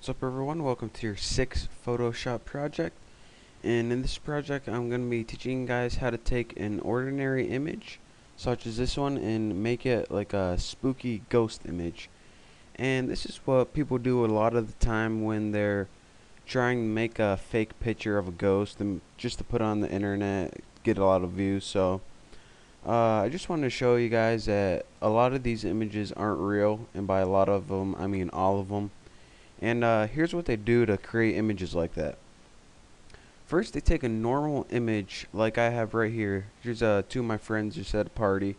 What's up everyone, welcome to your 6th Photoshop project, and in this project I'm going to be teaching you guys how to take an ordinary image such as this one and make it like a spooky ghost image. And this is what people do a lot of the time when they're trying to make a fake picture of a ghost and just to put on the internet, get a lot of views. So I just wanted to show you guys that a lot of these images aren't real, and by a lot of them I mean all of them. And here's what they do to create images like that. First, they take a normal image like I have right here. Here's two of my friends just at a party.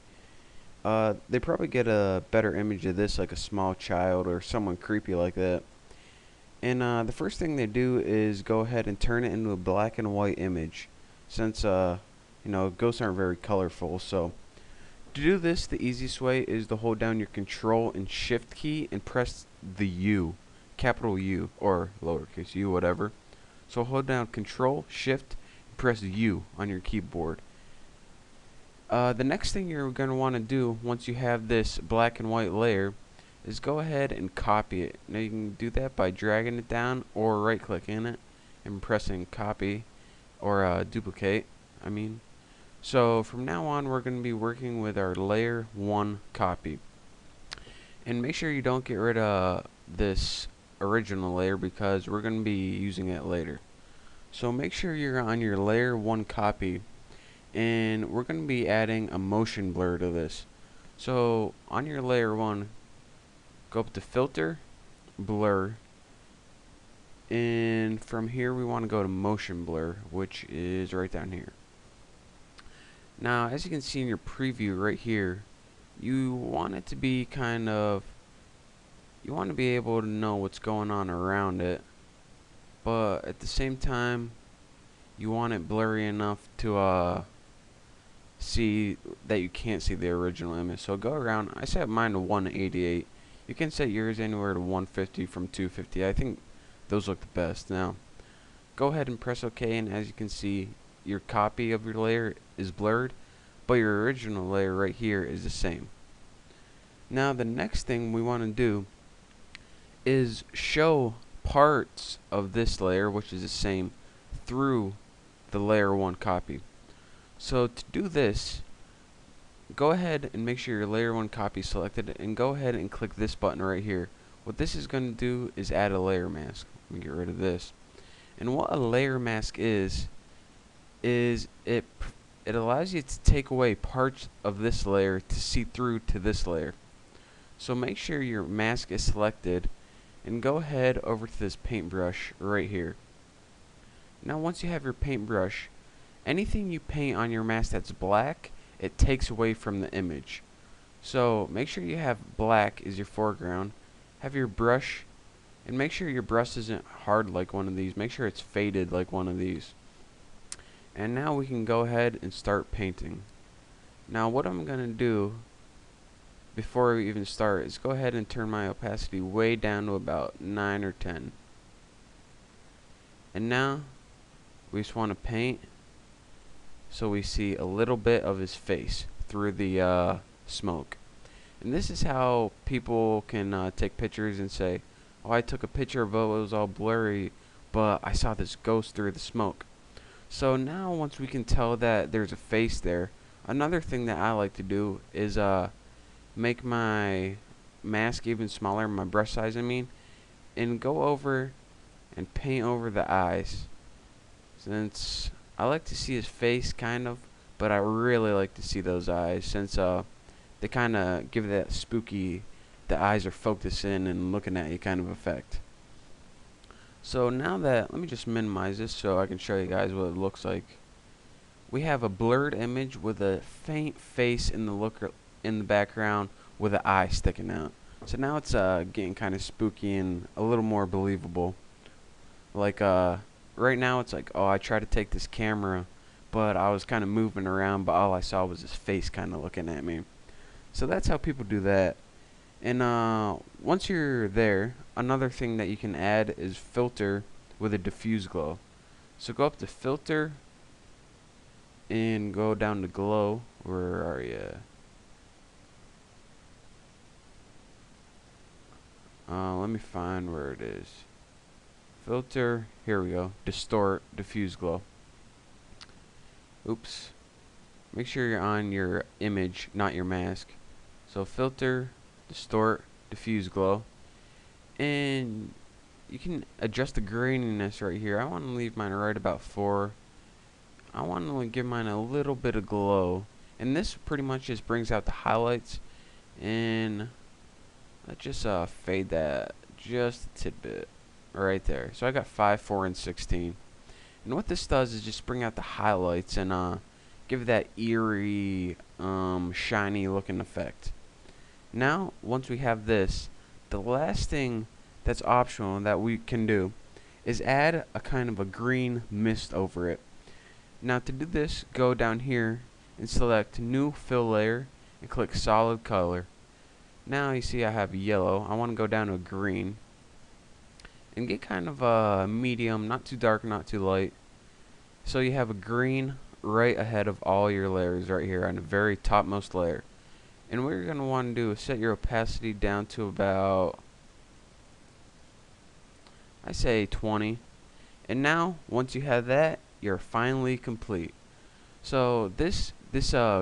They probably get a better image of this, like a small child or someone creepy like that. And the first thing they do is go ahead and turn it into a black and white image, since ghosts aren't very colorful. So to do this, the easiest way is to hold down your Control and Shift key and press the U, capital U or lowercase u, whatever. So hold down Control, Shift, and press U on your keyboard. The next thing you're going to want to do once you have this black and white layer is go ahead and copy it. Now you can do that by dragging it down or right clicking it and pressing copy or duplicate, I mean. So from now on we're going to be working with our layer 1 copy. And make sure you don't get rid of this original layer because we're going to be using it later. So make sure you're on your layer 1 copy, and we're going to be adding a motion blur to this. So on your layer 1, go up to filter, blur, and from here we want to go to motion blur, which is right down here. Now as you can see in your preview right here, you want it to be you want to be able to know what's going on around it, but at the same time you want it blurry enough to see that you can't see the original image. So go around. I set mine to 188. You can set yours anywhere to 150 from 250. I think those look the best. Now go ahead and press OK, and as you can see, your copy of your layer is blurred, but your original layer right here is the same. Now the next thing we want to do is show parts of this layer, which is the same, through the layer 1 copy. So to do this, go ahead and make sure your layer 1 copy is selected and go ahead and click this button right here. What this is going to do is add a layer mask. Let me get rid of this. And what a layer mask is it allows you to take away parts of this layer to see through to this layer. So make sure your mask is selected and go ahead over to this paintbrush right here. Now once you have your paintbrush, anything you paint on your mask that's black, it takes away from the image. So make sure you have black as your foreground, have your brush, and make sure your brush isn't hard like one of these, make sure it's faded like one of these. And now we can go ahead and start painting. Now what I'm going to do before we even start is go ahead and turn my opacity way down to about 9 or 10. And now we just want to paint so we see a little bit of his face through the smoke. And this is how people can take pictures and say, oh, I took a picture of it was all blurry, but I saw this ghost through the smoke. So now once we can tell that there's a face there, another thing that I like to do is make my mask even smaller, my brush size I mean, and go over and paint over the eyes. Since I like to see his face kind of, but I really like to see those eyes since they kind of give that spooky, the eyes are focused in and looking at you kind of effect. So now that, let me just minimize this so I can show you guys what it looks like. We have a blurred image with a faint face in the background with an eye sticking out. So now it's getting kind of spooky and a little more believable. Like right now it's like, oh, I tried to take this camera, but I was kind of moving around, but all I saw was his face kind of looking at me. So that's how people do that. And once you're there, another thing that you can add is filter with a diffuse glow. So go up to filter and go down to glow. Where are you? Let me find where it is. Filter, here we go. Distort, diffuse glow. Oops. Make sure you're on your image, not your mask. So filter, distort, diffuse glow. And you can adjust the graininess right here. I want to leave mine right about 4. I want to give mine a little bit of glow. And this pretty much just brings out the highlights. And let's just fade that just a tidbit right there. So I got 5, 4, and 16. And what this does is just bring out the highlights and give that eerie, shiny looking effect. Now, once we have this, the last thing that's optional that we can do is add a kind of a green mist over it. Now to do this, go down here and select new fill layer and click solid color. Now you see I have yellow. I want to go down to a green and get kind of a medium, not too dark, not too light. So you have a green right ahead of all your layers right here on the very topmost layer. And what you're going to want to do is set your opacity down to about, I say 20. And now, once you have that, you're finally complete. So this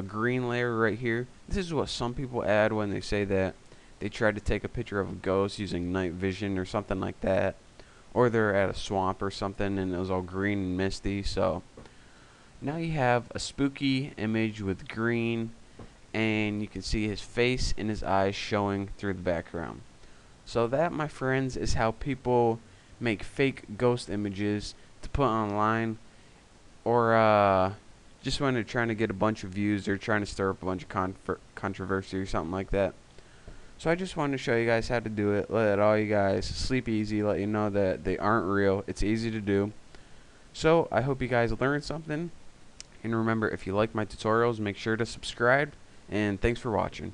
green layer right here, this is what some people add when they say that they tried to take a picture of a ghost using night vision or something like that. Or they're at a swamp or something and it was all green and misty. So now you have a spooky image with green, and you can see his face and his eyes showing through the background. So that, my friends, is how people make fake ghost images to put online, or just when they're trying to get a bunch of views or trying to stir up a bunch of controversy or something like that. So I just wanted to show you guys how to do it, let all you guys sleep easy, let you know that they aren't real. It's easy to do. So I hope you guys learned something, and remember, if you like my tutorials, make sure to subscribe, and thanks for watching.